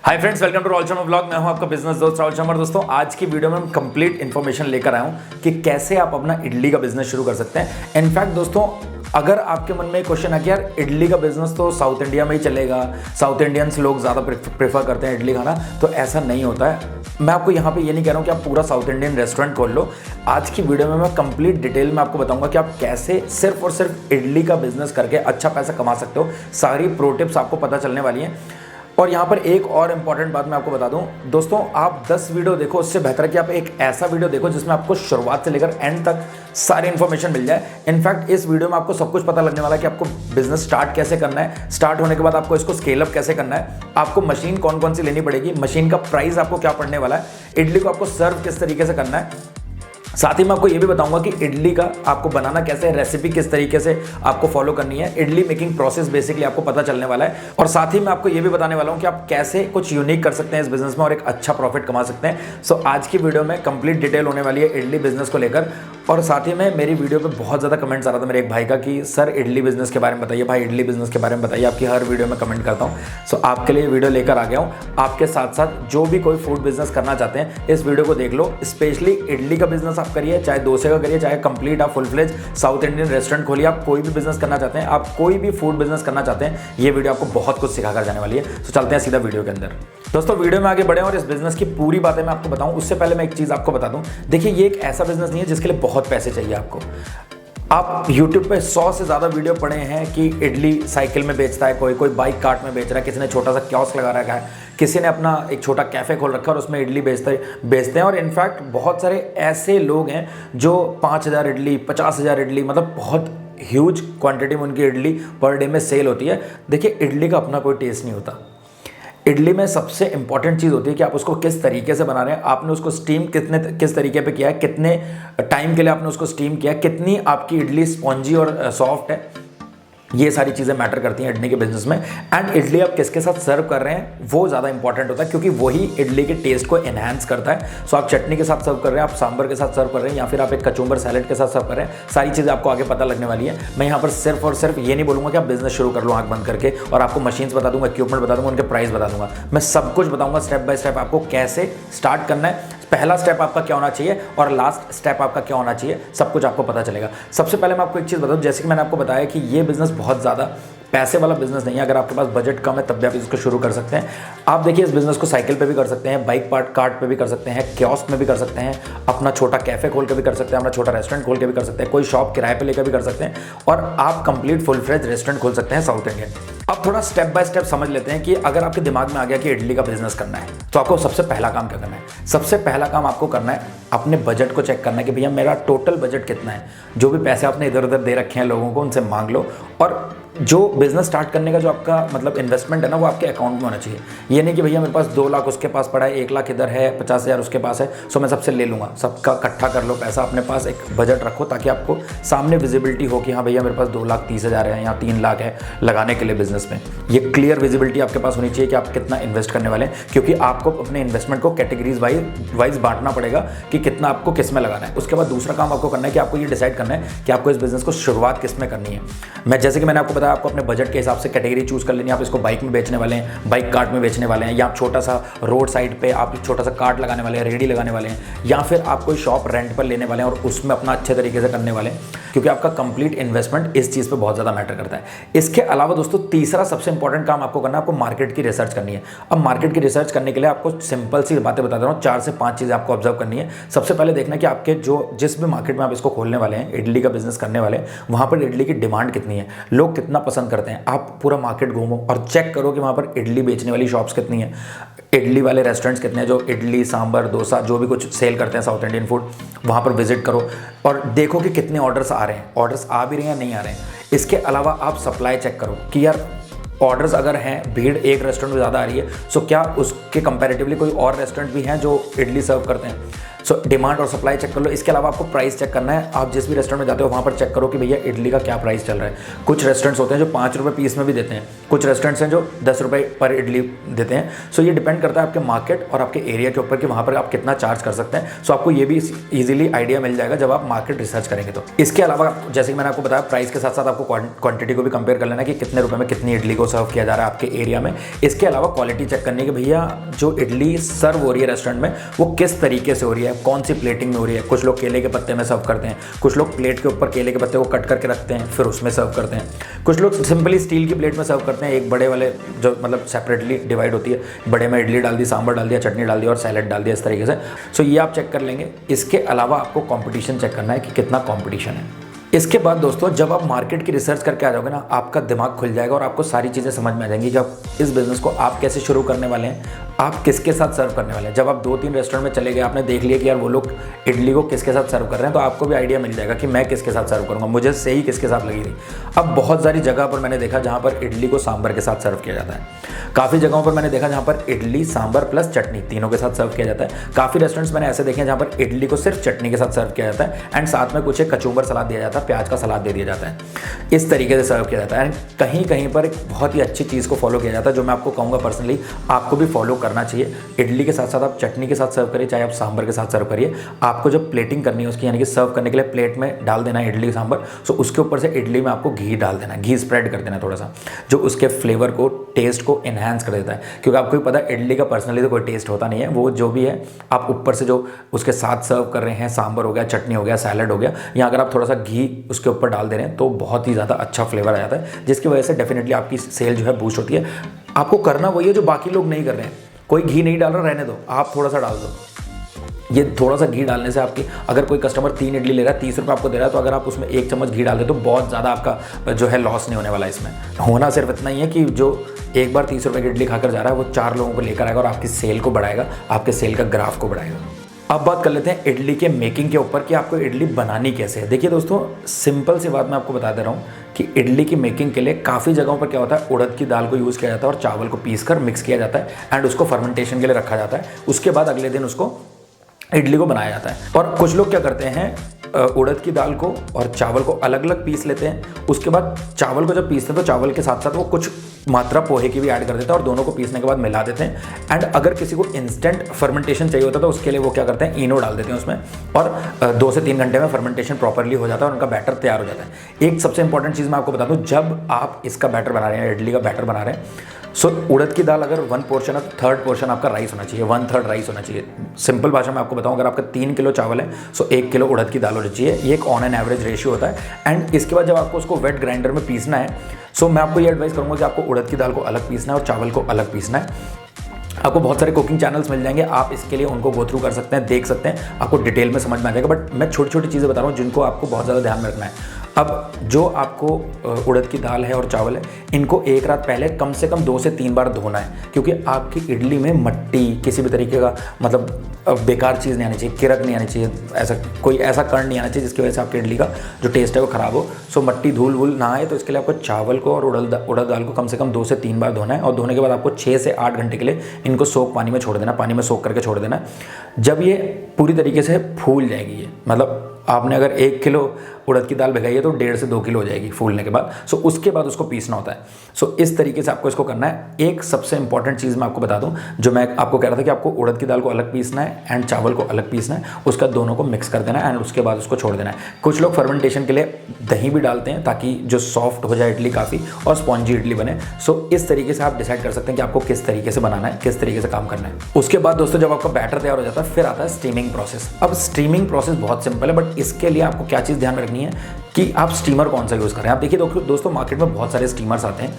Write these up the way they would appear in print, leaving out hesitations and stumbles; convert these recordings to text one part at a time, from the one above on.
Hi friends, welcome to Rahul Sharma blog. मैं हूं आपका बिजनेस दोस्त राहुल शर्मा। दोस्तों, आज की वीडियो में हम कंप्लीट इन्फॉर्मेशन लेकर आया हूं कि कैसे आप अपना इडली का बिजनेस शुरू कर सकते हैं। इनफैक्ट दोस्तों, अगर आपके मन में एक क्वेश्चन है कि यार इडली का बिजनेस तो साउथ इंडिया में ही चलेगा, साउथ इंडियंस लोग ज़्यादा प्रेफर करते हैं इडली खाना, तो ऐसा नहीं होता है। मैं आपको यहाँ पे ये नहीं कह रहा हूँ कि आप पूरा साउथ इंडियन रेस्टोरेंट खोल लो। आज की वीडियो में मैं कंप्लीट डिटेल में आपको बताऊंगा कि आप कैसे सिर्फ और सिर्फ इडली का बिजनेस करके अच्छा पैसा कमा सकते हो। सारी प्रो टिप्स आपको पता चलने वाली हैं। और यहाँ पर एक और इम्पॉर्टेंट बात मैं आपको बता दूं दोस्तों, आप 10 वीडियो देखो, उससे बेहतर है कि आप एक ऐसा वीडियो देखो जिसमें आपको शुरुआत से लेकर एंड तक सारी इन्फॉर्मेशन मिल जाए। इनफैक्ट इस वीडियो में आपको सब कुछ पता लगने वाला है कि आपको बिजनेस स्टार्ट कैसे करना है, स्टार्ट होने के बाद आपको इसको स्केल अप कैसे करना है, आपको मशीन कौन कौन सी लेनी पड़ेगी, मशीन का प्राइस आपको क्या पड़ने वाला है, इडली को आपको सर्व किस तरीके से करना है। साथ ही मैं आपको ये भी बताऊंगा कि इडली का आपको बनाना कैसे है, रेसिपी किस तरीके से आपको फॉलो करनी है, इडली मेकिंग प्रोसेस बेसिकली आपको पता चलने वाला है। और साथ ही मैं आपको ये भी बताने वाला हूं कि आप कैसे कुछ यूनिक कर सकते हैं इस बिजनेस में और एक अच्छा प्रॉफिट कमा सकते हैं। सो आज की वीडियो में कंप्लीट डिटेल होने वाली है इडली बिजनेस को लेकर। और साथ ही में मेरी वीडियो पे बहुत ज़्यादा कमेंट्स आ रहा था मेरे एक भाई का कि सर इडली बिजनेस के बारे में बताइए, भाई इडली बिजनेस के बारे में बताइए। आपकी हर वीडियो में कमेंट करता हूँ। सो आपके लिए वीडियो लेकर आ गया हूँ। आपके साथ साथ जो भी कोई फूड बिजनेस करना चाहते हैं इस वीडियो को देख लो। स्पेशली इडली का बिजनेस आप करिए, चाहे डोसे का करिए, चाहे कंप्लीट आप full fledge South Indian restaurant खोलिए। आप कोई भी बिजनेस करना चाहते हैं, आप कोई भी फूड बिजनेस करना चाहते हैं, ये वीडियो आपको बहुत कुछ सिखाकर जाने वाली है। तो चलते हैं सीधा वीडियो के अंदर। दोस्तों, वीडियो में आगे बढ़े और इस बिजनेस की पूरी बातें मैं आपको बताऊं उससे पहले मैं एक चीज़ आपको बता दूं। देखिए, ये एक ऐसा बिजनेस नहीं है जिसके लिए बहुत पैसे चाहिए आपको। आप YouTube पे 100 से ज़्यादा वीडियो पढ़े हैं कि इडली साइकिल में बेचता है, कोई बाइक कार्ट में बेच रहा है, किसी ने छोटा सा कियोस्क लगा रखा है, किसी ने अपना एक छोटा कैफ़े खोल रखा है और उसमें इडली बेचते हैं। और इनफैक्ट बहुत सारे ऐसे लोग हैं जो 5000 इडली, 50,000 इडली, मतलब बहुत ह्यूज क्वांटिटी में उनकी इडली पर डे में सेल होती है। देखिए, इडली का अपना कोई टेस्ट नहीं होता। इडली में सबसे इंपॉर्टेंट चीज़ होती है कि आप उसको किस तरीके से बना रहे हैं, आपने उसको स्टीम किस तरीके पे किया है, कितने टाइम के लिए आपने उसको स्टीम किया, कितनी आपकी इडली स्पॉन्जी और सॉफ्ट है। ये सारी चीज़ें मैटर करती हैं इडली के बिजनेस में। एंड इडली आप किसके साथ सर्व कर रहे हैं वो ज़्यादा इंपॉर्टेंट होता है, क्योंकि वही इडली के टेस्ट को एनहांस करता है। सो आप चटनी के साथ सर्व कर रहे हैं, आप सांभर के साथ सर्व कर रहे हैं, या फिर आप एक कचुम्बर सैलेड के साथ सर्व कर रहे हैं, सारी चीज़ें आपको आगे पता लगने वाली है। मैं यहाँ पर सिर्फ और सिर्फ ये नहीं बोलूँगा कि आप बिजनेस शुरू कर लो आँख बंद करके, और आपको मशीन्स बता दूंगा, इक्विपमेंट बता दूंगा, उनके प्राइस बता दूंगा। मैं सब कुछ बताऊँगा स्टेप बाय स्टेप आपको कैसे स्टार्ट करना है, पहला स्टेप आपका क्या होना चाहिए और लास्ट स्टेप आपका क्या होना चाहिए, सब कुछ आपको पता चलेगा। सबसे पहले मैं आपको एक चीज़ बताऊँ, जैसे कि मैंने आपको बताया कि ये बिजनेस बहुत ज़्यादा पैसे वाला बिजनेस नहीं है। अगर आपके पास बजट कम है तब भी आप इसको शुरू कर सकते हैं। आप देखिए, इस बिजनेस को साइकिल पे भी कर सकते हैं, बाइक कार्ट पे भी कर सकते हैं, कियोस्क में भी कर सकते हैं, अपना छोटा कैफे खोल के भी कर सकते हैं, अपना छोटा रेस्टोरेंट खोल के भी कर सकते हैं, कोई शॉप किराए पे लेकर भी कर सकते हैं, और आप कंप्लीट फुल फ्लेज रेस्टोरेंट खोल सकते हैं साउथ इंडियन। अब थोड़ा स्टेप बाय स्टेप समझ लेते हैं कि अगर आपके दिमाग में आ गया कि इडली का बिजनेस करना है तो आपको सबसे पहला काम क्या करना है। सबसे पहला काम आपको करना है अपने बजट को चेक करना है कि भैया मेरा टोटल बजट कितना है। जो भी पैसे आपने इधर उधर दे रखे हैं लोगों को, उनसे मांग लो। और जो बिजनेस स्टार्ट करने का जो आपका मतलब इन्वेस्टमेंट है ना, वो आपके अकाउंट में होना चाहिए। ये नहीं कि भैया मेरे पास 2 लाख उसके पास पड़ा है, 1 लाख इधर है, 50,000 उसके पास है, सो मैं सबसे ले लूँगा। सबका इकट्ठा कर लो पैसा, अपने पास एक बजट रखो ताकि आपको सामने विजिबिलिटी हो कि हाँ भैया मेरे पास 2,30,000 है या 3 लाख है लगाने के लिए बिजनेस में। ये क्लियर विजिबिलिटी आपके पास होनी चाहिए कि आप कितना इन्वेस्ट करने वाले हैं, क्योंकि आपको अपने इन्वेस्टमेंट को कैटेगरीज वाइज बांटना पड़ेगा कि कितना आपको किस में लगाना है। उसके बाद दूसरा काम आपको करना है कि आपको ये डिसाइड करना है कि आपको इस बिजनेस को शुरुआत किस में करनी है। जैसे कि मैंने आपको बताया, आपको अपने बजट के हिसाब से कैटेगरी चूज कर लेनी है। आप इसको बाइक में बेचने वाले हैं, बाइक कार्ट में बेचने वाले हैं, या आप छोटा सा रोड साइड पे आप छोटा सा कार्ट लगाने वाले हैं, रेडी लगाने वाले हैं, या फिर आप कोई शॉप रेंट पर लेने वाले हैं और उसमें अपना अच्छे तरीके से करने वाले हैं, क्योंकि आपका कंप्लीट इन्वेस्टमेंट इस चीज़ पे बहुत ज़्यादा मैटर करता है। इसके अलावा दोस्तों, तीसरा सबसे इंपॉर्टेंट काम आपको करना है, आपको मार्केट की रिसर्च करनी है। अब मार्केट की रिसर्च करने के लिए आपको सिंपल सी बातें बता दे रहा हूँ, 4 से 5 चीज़ें आपको ऑब्जर्व करनी है। सबसे पहले देखना कि आपके जिस भी मार्केट में आप इसको खोलने वाले हैं, इडली का बिजनेस करने वाले हैं, वहाँ पर इडली की डिमांड कितनी है, लोग कितना पसंद करते हैं। आप पूरा मार्केट घूमो और चेक करो कि वहाँ पर इडली बेचने वाली शॉप्स कितनी है, इडली वाले रेस्टोरेंट्स कितने हैं जो इडली सांभर डोसा जो भी कुछ सेल करते हैं साउथ इंडियन फूड, वहाँ पर विजिट करो और देखो कि कितने ऑर्डर्स आ रहे हैं, ऑर्डर्स आ भी रहे हैं या नहीं आ रहे हैं। इसके अलावा आप सप्लाई चेक करो कि यार ऑर्डर्स अगर हैं, भीड़ एक रेस्टोरेंट में ज़्यादा आ रही है, सो क्या उसके कंपैरेटिवली कोई और रेस्टोरेंट भी हैं जो इडली सर्व करते हैं। सो डिमांड और सप्लाई चेक कर लो। इसके अलावा आपको प्राइस चेक करना है। आप जिस भी रेस्टोरेंट में जाते हो वहाँ पर चेक करो कि भैया इडली का क्या प्राइस चल रहा है। कुछ रेस्टोरेंट्स होते हैं जो 5 रुपये पीस में भी देते हैं, कुछ रेस्टोरेंट्स हैं जो 10 रुपये पर इडली देते हैं। सो ये डिपेंड करता है आपके मार्केट और आपके एरिया के ऊपर कि वहाँ पर आप कितना चार्ज कर सकते हैं। सो आपको ये भी ईजिली आइडिया मिल जाएगा जब आप मार्केट रिसर्च करेंगे तो। इसके अलावा जैसे कि मैंने आपको बताया, प्राइस के साथ साथ आपको क्वांटिटी को भी कंपेयर कर लेना कि कितने रुपए में कितनी इडली को सर्व किया जा रहा है आपके एरिया में। इसके अलावा क्वालिटी चेक करनी कि भैया जो इडली सर्व हो रही है रेस्टोरेंट में वो किस तरीके से हो रही है, कौन सी प्लेटिंग में हो रही है। कुछ लोग केले के पत्ते में सर्व करते हैं, कुछ लोग प्लेट के ऊपर केले के पत्ते को कट करके रखते हैं फिर उसमें सर्व करते हैं, कुछ लोग सिंपली स्टील की प्लेट में सर्व करते हैं, एक बड़े वाले जो मतलब सेपरेटली डिवाइड होती है, बड़े में इडली डाल दी, सांभर डाल दिया, चटनी डाल दी और सैलेड डाल दिया, इस तरीके से। सो ये आप चेक कर लेंगे। इसके अलावा आपको कंपटीशन चेक करना है कि कितना कंपटीशन है। इसके बाद दोस्तों जब आप मार्केट की रिसर्च करके आ जाओगे ना, आपका दिमाग खुल जाएगा और आपको सारी चीज़ें समझ में आ जाएंगी कि आप इस बिज़नेस को आप कैसे शुरू करने वाले हैं, आप किसके साथ सर्व करने वाले हैं। जब आप 2-3 रेस्टोरेंट में चले गए, आपने देख लिया कि यार वो लोग इडली को किसके साथ सर्व कर रहे हैं, तो आपको भी आइडिया मिल जाएगा कि मैं किसके साथ सर्व करूँगा, मुझे सही किसके साथ लगी थी। अब बहुत सारी जगह पर मैंने देखा जहाँ पर इडली को सांभर के साथ सर्व किया जाता है। काफ़ी जगहों पर मैंने देखा जहाँ पर इडली सांभर प्लस चटनी तीनों के साथ सर्व किया जाता है। काफ़ी रेस्टोरेंट्स मैंने ऐसे देखे हैं जहाँ पर इडली को सिर्फ चटनी के साथ सर्व किया जाता है एंड साथ में कुछ एक कचूंबर सलाद दिया जाता है, प्याज का सलाद दे दिया जाता है, इस तरीके से सर्व किया जाता है। एंड कहीं कहीं पर एक बहुत ही अच्छी चीज़ को फॉलो किया जाता है जो मैं आपको कहूँगा पर्सनली आपको भी फॉलो करना चाहिए। इडली के साथ साथ आप चटनी के साथ सर्व करिए, चाहे आप सांभर के साथ सर्व करिए। आपको जब प्लेटिंग करनी है उसकी, यानी कि सर्व करने के लिए प्लेट में डाल देना है इडली सांभर, सो उसके ऊपर से इडली में आपको घी डाल देना है, घी स्प्रेड कर देना है थोड़ा सा, जो उसके फ्लेवर को, टेस्ट को इन्हांस कर देता है। क्योंकि आपको भी पता है इडली का पर्सनली तो कोई टेस्ट होता नहीं है, वो जो भी है आप ऊपर से जो उसके साथ सर्व कर रहे हैं, सांभर हो गया, चटनी हो गया, सैलड हो गया, या अगर आप थोड़ा सा घी उसके ऊपर डाल दे रहे हैं तो बहुत ही ज़्यादा अच्छा फ्लेवर आ जाता है, जिसकी वजह से डेफिनेटली आपकी सेल जो है बूस्ट होती है। आपको करना वही है जो बाकी लोग नहीं कर रहे हैं। कोई घी नहीं डाल रहा, रहने दो, आप थोड़ा सा डाल दो। ये थोड़ा सा घी डालने से आपकी, अगर कोई कस्टमर 3 इडली ले रहा है, 30 रुपये आपको दे रहा है, तो अगर आप उसमें 1 चम्मच घी डाल दे तो बहुत ज़्यादा आपका जो है लॉस नहीं होने वाला है। इसमें होना सिर्फ इतना ही है कि जो एक बार 30 रुपये की इडली खाकर जा रहा है वो 4 लोगों को लेकर आएगा और आपकी सेल को बढ़ाएगा, आपके सेल का ग्राफ को बढ़ाएगा। अब बात कर लेते हैं इडली के मेकिंग के ऊपर कि आपको इडली बनानी कैसे है। देखिए दोस्तों, सिंपल सी बात मैं आपको बता दे रहा हूँ कि इडली की मेकिंग के लिए काफ़ी जगहों पर क्या होता है, उड़द की दाल को यूज़ किया जाता है और चावल को पीसकर मिक्स किया जाता है एंड उसको फर्मेंटेशन के लिए रखा जाता है। उसके बाद अगले दिन उसको इडली को बनाया जाता है। और कुछ लोग क्या करते हैं, उड़द की दाल को और चावल को अलग अलग पीस लेते हैं। उसके बाद चावल को जब पीसते हैं तो चावल के साथ साथ वो कुछ मात्रा पोहे की भी ऐड कर देते हैं और दोनों को पीसने के बाद मिला देते हैं। एंड अगर किसी को इंस्टेंट फर्मेंटेशन चाहिए होता है तो उसके लिए वो क्या करते हैं, इनो डाल देते हैं उसमें और 2 से 3 घंटे में फर्मेंटेशन प्रॉपरली हो जाता है और उनका बैटर तैयार हो जाता है। एक सबसे इंपॉर्टेंट चीज़ मैं आपको बता दूँ, जब आप इसका बैटर बना रहे हैं, इडली का बैटर बना रहे हैं, सो उड़द की दाल अगर 1 पोर्शन है तो 3rd पोर्शन आपका राइस होना चाहिए, 1/3 राइस होना चाहिए। सिंपल भाषा में आपको बताऊं, अगर आपका 3 किलो चावल है सो 1 किलो उड़द की दाल होनी चाहिए। ये एक ऑन एन एवरेज रेशियो होता है। एंड इसके बाद जब आपको उसको वेट ग्राइंडर में पीसना है, सो मैं आपको ये एडवाइस करूंगा कि आपको उड़द की दाल को अलग पीसना है और चावल को अलग पीसना है। आपको बहुत सारे कुकिंग चैनल्स मिल जाएंगे, आप इसके लिए उनको गो थ्रू कर सकते हैं, देख सकते हैं, आपको डिटेल में समझ में आ जाएगा। बट मैं छोटी छोटी चीज़ें बता रहा हूँ जिनको आपको बहुत ज़्यादा ध्यान में रखना है। अब जो आपको उड़द की दाल है और चावल है, इनको एक रात पहले कम से कम 2 से 3 बार धोना है, क्योंकि आपकी इडली में मट्टी, किसी भी तरीके का मतलब बेकार चीज़ नहीं आनी चाहिए, किरक नहीं आनी चाहिए, ऐसा कोई ऐसा कण नहीं आना चाहिए जिसकी वजह से आपकी इडली का जो टेस्ट है वो ख़राब हो। सो मट्टी धूल वूल ना आए, तो इसके लिए आपको चावल को और उड़द दाल को कम से कम 2 से 3 बार धोना है। और धोने के बाद आपको 6 से 8 घंटे के लिए इनको सोख पानी में छोड़ देना, पानी में सोख करके छोड़ देना। जब ये पूरी तरीके से फूल जाएगी, ये मतलब आपने अगर 1 किलो उड़द की दाल भिगाई है तो 1.5 से 2 किलो हो जाएगी फूलने के बाद। सो उसके बाद उसको पीसना होता है। सो इस तरीके से आपको इसको करना है। एक सबसे इंपॉर्टेंट चीज़ मैं आपको बता दूं, जो मैं आपको कह रहा था कि आपको उड़द की दाल को अलग पीसना है एंड चावल को अलग पीसना है, उसका दोनों को मिक्स कर देना है एंड उसके बाद उसको छोड़ देना है। कुछ लोग फर्मेंटेशन के लिए दही भी डालते हैं ताकि जो सॉफ्ट हो जाए इडली काफ़ी और स्पॉन्जी इडली बने। सो इस तरीके से आप डिसाइड कर सकते हैं कि आपको किस तरीके से बनाना है, किस तरीके से काम करना है। उसके बाद दोस्तों जब आपका बैटर तैयार हो जाता है, फिर आता है स्टीमिंग प्रोसेस। अब स्टीमिंग प्रोसेस बहुत सिंपल है, बट इसके लिए आपको क्या चीज़ ध्यान में रखनी है कि आप स्टीमर कौन सा यूज़ करें। आप देखिए दोस्तों, मार्केट में बहुत सारे स्टीमर्स आते हैं।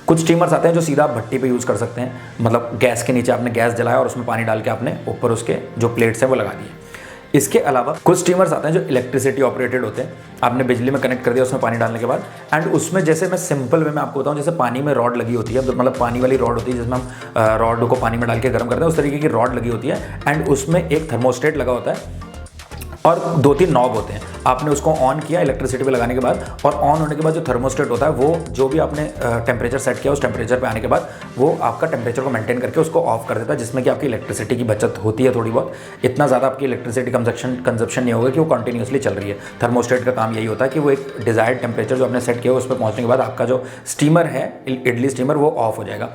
कुछ स्टीमर्स आते हैं जो सीधा आप भट्टी पे यूज़ कर सकते हैं, मतलब गैस के नीचे आपने गैस जलाया और उसमें पानी डाल के आपने ऊपर उसके जो प्लेट्स हैं वो लगा दिए। इसके अलावा कुछ स्टीमर्स आते हैं जो इलेक्ट्रिसिटी ऑपरेटेड होते हैं, आपने बिजली में कनेक्ट कर दिया उसमें पानी डालने के बाद, एंड उसमें जैसे मैं सिंपल वे में आपको बताऊं, जैसे पानी में रॉड लगी होती है, मतलब पानी वाली रॉड होती है जिसमें हम रॉड को पानी में डाल के गर्म करते हैं, उस तरीके की रॉड लगी होती है एंड उसमें एक थर्मोस्टेट लगा होता है। और 2-3 नॉब होते हैं। आपने उसको ऑन किया इलेक्ट्रिसिटी पे लगाने के बाद, और ऑन होने के बाद जो थर्मोस्टेट होता है वो जो भी आपने टेम्परेचर सेट किया उस टेम्परेचर पे आने के बाद वो आपका टेम्परेचर को मेंटेन करके उसको ऑफ कर देता है, जिसमें कि आपकी इलेक्ट्रिसिटी की बचत होती है थोड़ी बहुत। इतना ज़्यादा आपकी इलेक्ट्रिसिटी कंजप्शन नहीं होगा कि वो कंटिन्यूसली चल रही है। थर्मोस्टेट का काम यही होता है कि वो एक डिज़ायर्ड टेम्परेचर जो आपने सेट किया उस पर पहुँचने के बाद आपका जो स्टीमर है, इडली स्टीमर, वो ऑफ हो जाएगा।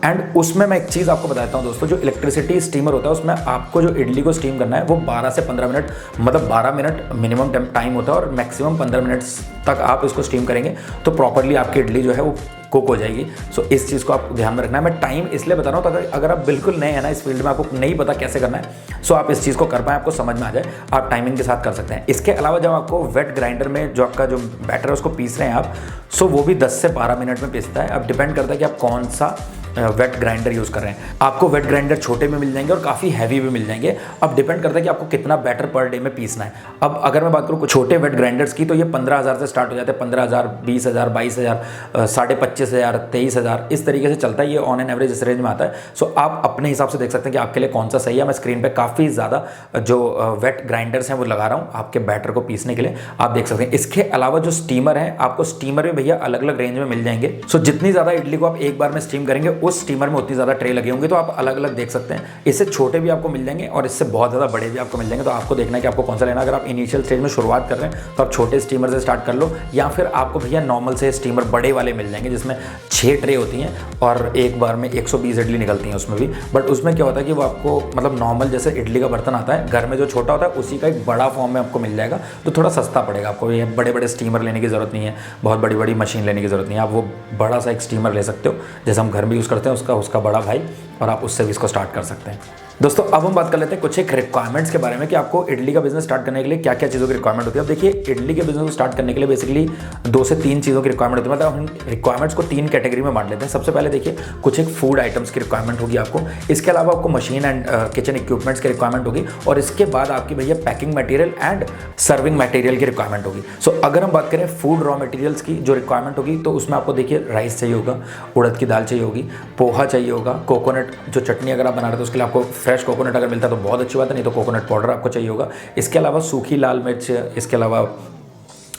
एंड उसमें मैं एक चीज़ आपको बताता हूँ दोस्तों, जो इलेक्ट्रिसिटी स्टीमर होता है उसमें आपको जो इडली को स्टीम करना है वो 12 से 15 मिनट, मतलब 12 मिनट मिनिमम टाइम होता है और मैक्सिमम 15 मिनट तक आप इसको स्टीम करेंगे तो प्रॉपरली आपकी इडली जो है वो कुक हो जाएगी। सो इस चीज़ को आपको ध्यान में रखना है। मैं टाइम इसलिए बता रहा हूँ तो अगर आप बिल्कुल नए हैं ना इस फील्ड में, आपको नहीं पता कैसे करना है, सो आप इस चीज़ को कर पाएँ, आपको समझ में आ जाए, आप टाइमिंग के साथ कर सकते हैं। इसके अलावा जब आपको वेट ग्राइंडर में जो आपका जो बैटर है उसको पीस रहे हैं आप, सो वो भी 10 से 12 मिनट में पीसता है। अब डिपेंड करता है कि आप कौन सा वेट ग्राइंडर यूज़ कर रहे हैं। आपको वेट ग्राइंडर छोटे में मिल जाएंगे और काफ़ी हैवी भी मिल जाएंगे। अब डिपेंड करता है कि आपको कितना बैटर पर डे में पीसना है। अब अगर मैं बात करूँ कुछ छोटे वेट ग्राइंडर्स की, तो ये 15,000 से स्टार्ट हो जाते हैं, 15,000, 20,000, 22,000, 25,500, 23,000, इस तरीके से चलता है। ये ऑन एन एवरेज इस रेंज में आता है। सो आप अपने हिसाब से देख सकते हैं कि आपके लिए कौन सा सही है। मैं स्क्रीन पर काफ़ी ज़्यादा जो वेट ग्राइंडर्स हैं वो लगा रहा हूँ आपके बैटर को पीसने के लिए, आप देख सकते हैं। इसके अलावा जो स्टीमर है, आपको स्टीमर में भैया अलग अलग रेंज में मिल जाएंगे। सो जितनी ज़्यादा इडली को आप एक बार में स्टीम करेंगे उस स्टीमर में उतनी ट्रे लगे होंगे, तो आप अलग अलग देख सकते हैं। इससे छोटे भी आपको मिल जाएंगे और इससे बहुत ज़्यादा बड़े भी आपको मिल जाएंगे। तो आपको देखना है कि आपको कौन सा लेना। अगर आप इनिशियल स्टेज में शुरुआत कर रहे हैं तो आप छोटे स्टीमर से स्टार्ट कर लो, या फिर आपको भैया नॉर्मल से स्टीमर बड़े वाले मिल जाएंगे जिसमें 6 ट्रे होती हैं और एक बार में 120 इडली निकलती हैं उसमें भी। बट उसमें क्या होता है कि वो आपको मतलब नॉर्मल जैसे इडली का बर्तन आता है घर में जो छोटा होता है उसी का एक बड़ा फॉर्म में आपको मिल जाएगा, तो थोड़ा सस्ता पड़ेगा आपको। ये बड़े बड़े स्टीमर लेने की ज़रूरत नहीं है, बहुत बड़ी बड़ी मशीन लेने की ज़रूरत नहीं है। आप वो बड़ा सा एक स्टीमर ले सकते हो जैसे हम घर में यूज़ करते हैं, उसका बड़ा भाई, और आप उससे भी इसको स्टार्ट कर सकते हैं। दोस्तों अब हम बात कर लेते हैं कुछ एक रिक्वायरमेंट्स के बारे में कि आपको इडली का बिजनेस स्टार्ट करने के लिए क्या क्या चीज़ों की रिक्वायरमेंट होती है। अब देखिए, इडली के बिजनेस को स्टार्ट करने के लिए बेसिकली 2 से 3 चीज़ों की रिक्वायरमेंट होती है। मतलब हम रिक्वायरमेंट्स को 3 कैटेगरी में बांट लेते हैं। सबसे पहले देखिए, कुछ एक फूड आइटम्स की रिक्वायरमेंट होगी आपको। इसके अलावा आपको मशीन एंड किचन इक्विपमेंट्स की रिक्वायरमेंट होगी, और इसके बाद आपकी भैया packing material and serving material की रिक्वायरमेंट होगी। सो अगर हम बात करें फूड रॉ मटेरियल्स की जो रिक्वायरमेंट होगी, तो उसमें आपको देखिए राइस चाहिए होगा, उड़द की दाल चाहिए होगी, पोहा चाहिए होगा, कोकोनट जो चटनी अगर आप बना रहे हो तो उसके लिए आपको फ्रेश कोकोनट अगर मिलता है तो बहुत अच्छी बात है, नहीं तो कोकोनट पाउडर आपको चाहिए होगा। इसके अलावा सूखी लाल मिर्च, इसके अलावा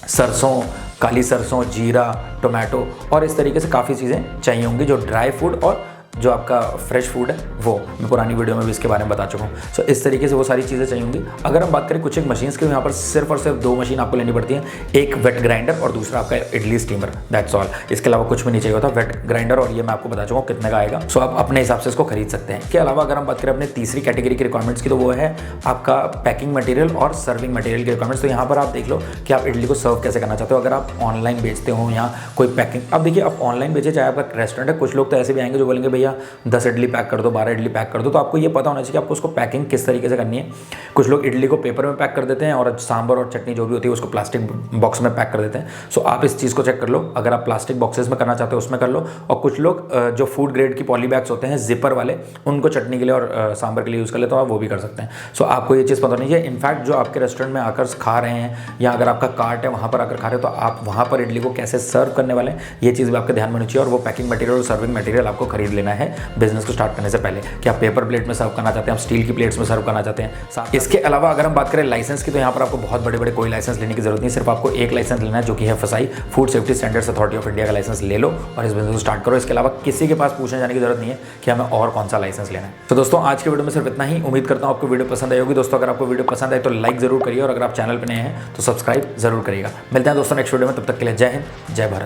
सरसों, काली सरसों, जीरा, टोमेटो, और इस तरीके से काफ़ी चीज़ें चाहिए होंगी। जो ड्राई फूड और जो आपका फ्रेश फूड है वो मैं पुरानी वीडियो में भी इसके बारे में बता चुका हूँ। सो इस तरीके से वो सारी चीज़ें चाहिए होंगी। अगर हम बात करें कुछ एक मशीन्स की, यहाँ पर सिर्फ और सिर्फ 2 मशीन आपको लेनी पड़ती है, एक वेट ग्राइंडर और दूसरा आपका इडली स्टीमर, दैट्स ऑल। इसके अलावा कुछ भी नहीं चाहिए होता। वेट ग्राइंडर, और ये मैं आपको बता चुका हूँ कितने का आएगा। सो आप अपने हिसाब से इसको खरीद सकते हैं। इसके अलावा अगर हम बात करें अपने तीसरी कैटेगरी की रिक्वायरमेंट्स की, तो वो है आपका पैकिंग मटेरियल और सर्विंग मटेरियल की रिक्वायरमेंट्स। तो यहाँ पर आप देख लो कि आप इडली को सर्व कैसे करना चाहते हो। अगर आप ऑनलाइन बेचते हो या कोई पैकिंग, अब देखिए आप ऑनलाइन बेचे चाहे आपका रेस्टोरेंट है, कुछ लोग तो ऐसे भी आएंगे जो बोलेंगे भैया 10 इडली पैक कर दो, 12 इडली पैक कर दो। तो आपको ये पता होना चाहिए कि आपको उसको पैकिंग किस तरीके से करनी है। कुछ लोग इडली को पेपर में पैक कर देते हैं और सांभर और चटनी जो भी होती है उसको प्लास्टिक बॉक्स में पैक कर देते हैं। सो आप इस चीज़ को चेक कर लो। अगर आप प्लास्टिक बॉक्सेस में करना चाहते हो उसमें कर लो। और कुछ लोग जो फूड ग्रेड की पॉली बैग्स होते हैं जिपर वाले, उनको चटनी के लिए और सांभर के लिए यूज़ कर लेते हो, आप वो भी कर सकते हैं। सो आपको ये चीज़ पता नहीं है। इनफैक्ट जो आपके रेस्टोरेंट में आकर खा रहे हैं या अगर आपका कार्ट है वहाँ पर आकर खा रहे हो, तो आप वहाँ पर इडली को कैसे सर्व करने वाले हैं ये चीज़ भी आपके ध्यान में होनी चाहिए। और वो पैकिंग मटेरियल और सर्विंग मटेरियल आपको खरीद लेना है बिजनेस को स्टार्ट करने से पहले, कि आप पेपर प्लेट में सर्व करना चाहते हैं, आप स्टील की प्लेट्स में सर्व करना चाहते हैं। इसके अलावा अगर हम बात करें लाइसेंस की, तो यहाँ पर आपको बहुत बड़े बड़े कोई लाइसेंस लेने की जरूरत नहीं। सिर्फ आपको एक लाइसेंस लेना है जो कि है FSSAI, food safety standards authority of India का लाइसेंस ले लो और इस बिजनेस को स्टार्ट करो। इसके अलावा किसी के पास पूछने जाने की जरूरत नहीं है कि हमें और कौन सा लाइसेंस लेना है। तो दोस्तों आज के वीडियो में सिर्फ इतना ही। उम्मीद करता हूँ आपको वीडियो पसंद आई होगी। दोस्तों अगर आपको वीडियो पसंद आए तो लाइक जरूर करिए, और अगर आप चैनल पर नए हैं तो सब्सक्राइब जरूर करिएगा। मिलते हैं दोस्तों नेक्स्ट वीडियो में, तब तक के लिए जय हिंद, जय भारत।